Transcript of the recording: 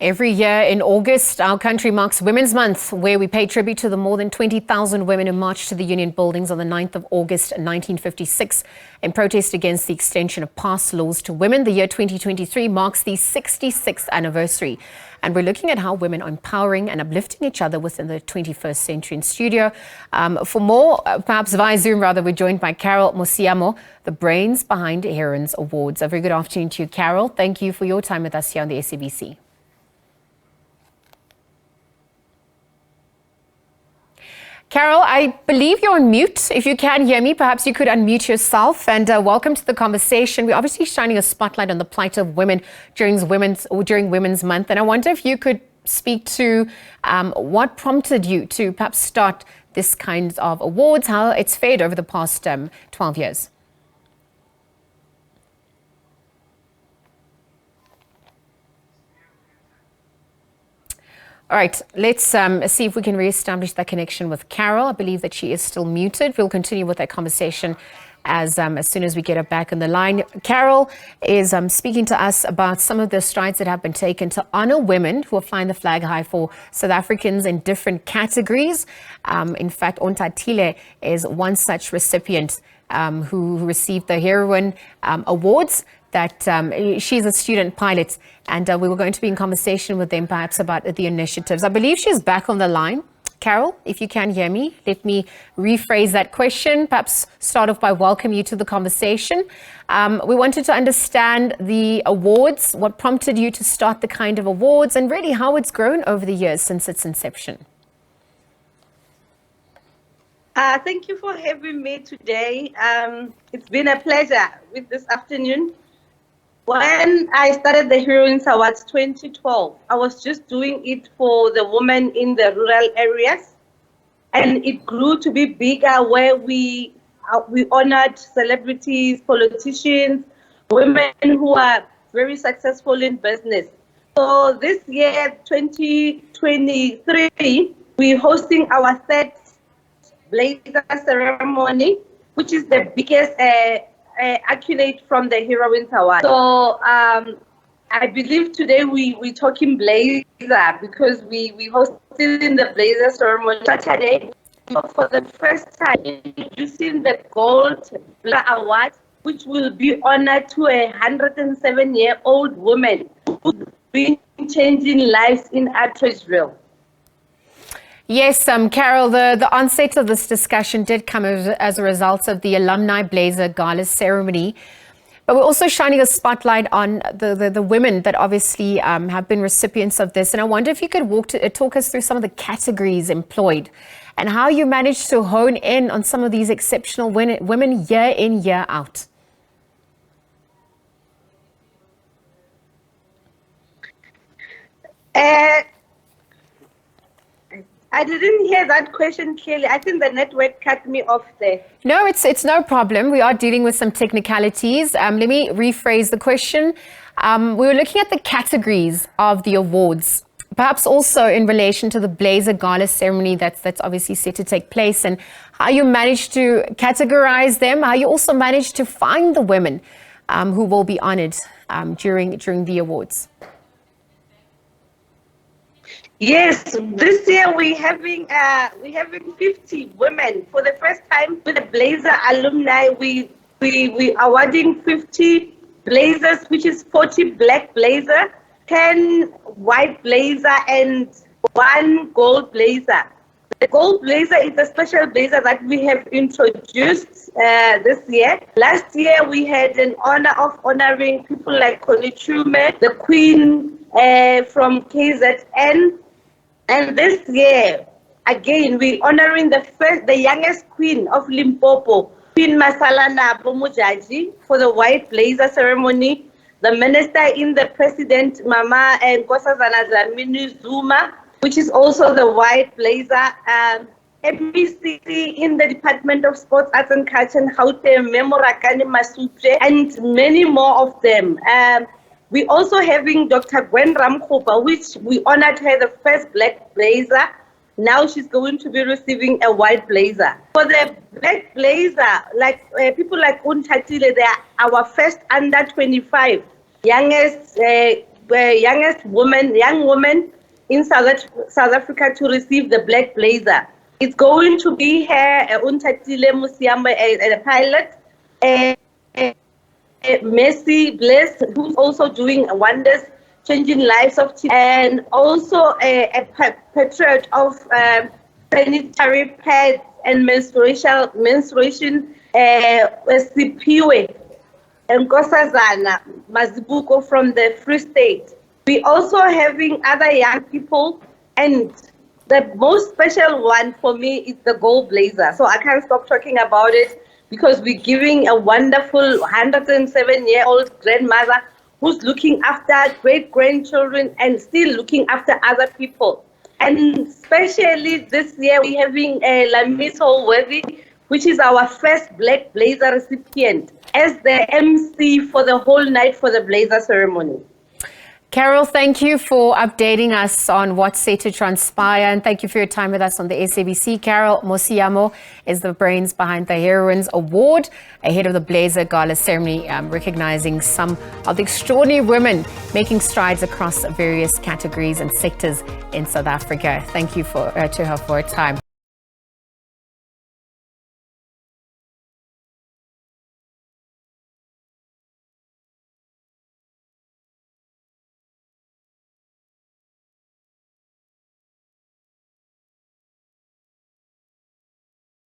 Every year in August, our country marks Women's Month, where we pay tribute to the more than 20,000 women who marched to the Union buildings on the 9th of August 1956 in protest against the extension of past laws to women. The year 2023 marks the 66th anniversary. And we're looking at how women are empowering and uplifting each other within the 21st century. In studio, for more, perhaps via Zoom rather, we're joined by Carol Mosiamo, the brains behind Heroines Awards. A very good afternoon to you, Carol. Thank you for your time with us here on the SABC. Carol, I believe you're on mute. If you can hear me, perhaps you could unmute yourself. And welcome to the conversation. We're obviously shining a spotlight on the plight of women during Women's Month. And I wonder if you could speak to what prompted you to perhaps start this kind of awards, how it's fared over the past 12 years. All right, let's see if we can reestablish that connection with Carol. I believe that she is still muted. We'll continue with that conversation as soon as we get her back on the line. Carol is speaking to us about some of the strides that have been taken to honor women who are flying the flag high for South Africans in different categories. In fact, Ontatile is one such recipient who received the Heroine Awards. That she's a student pilot, and we were going to be in conversation with them perhaps about the initiatives. I believe she's back on the line. Carol, if you can hear me, let me rephrase that question, perhaps start off by welcoming you to the conversation. We wanted to understand the awards, what prompted you to start the kind of awards, and really how it's grown over the years since its inception. Thank you for having me today. It's been a pleasure with this afternoon. When I started the Heroines Awards 2012, I was just doing it for the women in the rural areas, and it grew to be bigger, where we honored celebrities, politicians, women who are very successful in business. So this year, 2023, we're hosting our third blazer ceremony, which is the biggest accolade from the Heroines Award. So I believe today we're talking blazer because we hosted in the blazer ceremony Saturday for the first time, introducing the Gold Blazer Award, which will be honored to a 107-year-old woman who's been changing lives in Atteridgeville. Yes, Carol, the onset of this discussion did come as a result of the Alumni Blazer Gala ceremony. But we're also shining a spotlight on the women that obviously have been recipients of this. And I wonder if you could talk us through some of the categories employed and how you managed to hone in on some of these exceptional women year in, year out. I didn't hear that question clearly. I think the network cut me off there. No, it's no problem. We are dealing with some technicalities. Let me rephrase the question. We were looking at the categories of the awards, perhaps also in relation to the Blazer Gala ceremony that's obviously set to take place, and how you managed to categorize them, how you also managed to find the women who will be honored during the awards. Yes, this year we're having 50 women for the first time with the Blazer alumni. We awarding 50 blazers, which is 40 black blazer, 10 white blazer, and 1 gold blazer. The gold blazer is a special blazer that we have introduced this year. Last year we had an honor of honoring people like Connie Chume, the Queen from KZN. And this year, again, we're honoring the youngest queen of Limpopo, Queen Masalana Bomujaji, for the white blazer ceremony. The minister in the president, Mama Nkosazana Dlamini Zuma, which is also the white blazer. MEC in the Department of Sports, Arts and Culture, Gauteng, Memorakani Masutre, and many more of them. We're also having Dr. Gwen Ramkhopa, which we honored her the first black blazer. Now she's going to be receiving a white blazer. For the black blazer, like people like Untatile, they are our first under 25 youngest young woman in South Africa to receive the black blazer. It's going to be her, Carol Mosiamo, a pilot, Mercy Bliss, who's also doing wonders, changing lives of children, and also a patriot of sanitary pads and menstruation, Sipiwe and Nkosazana Mazibuko from the Free State. We also having other young people, and the most special one for me is the gold blazer. So I can't stop talking about it because we're giving a wonderful 107-year-old grandmother who's looking after great-grandchildren and still looking after other people. And especially this year, we're having Lamis Holworthy, which is our first black blazer recipient, as the MC for the whole night for the blazer ceremony. Carol, thank you for updating us on what's set to transpire, and thank you for your time with us on the SABC. Carol Mosiamo is the brains behind the Heroines Award, ahead of the Blazer Gala ceremony, recognizing some of the extraordinary women making strides across various categories and sectors in South Africa. Thank you to her for her time.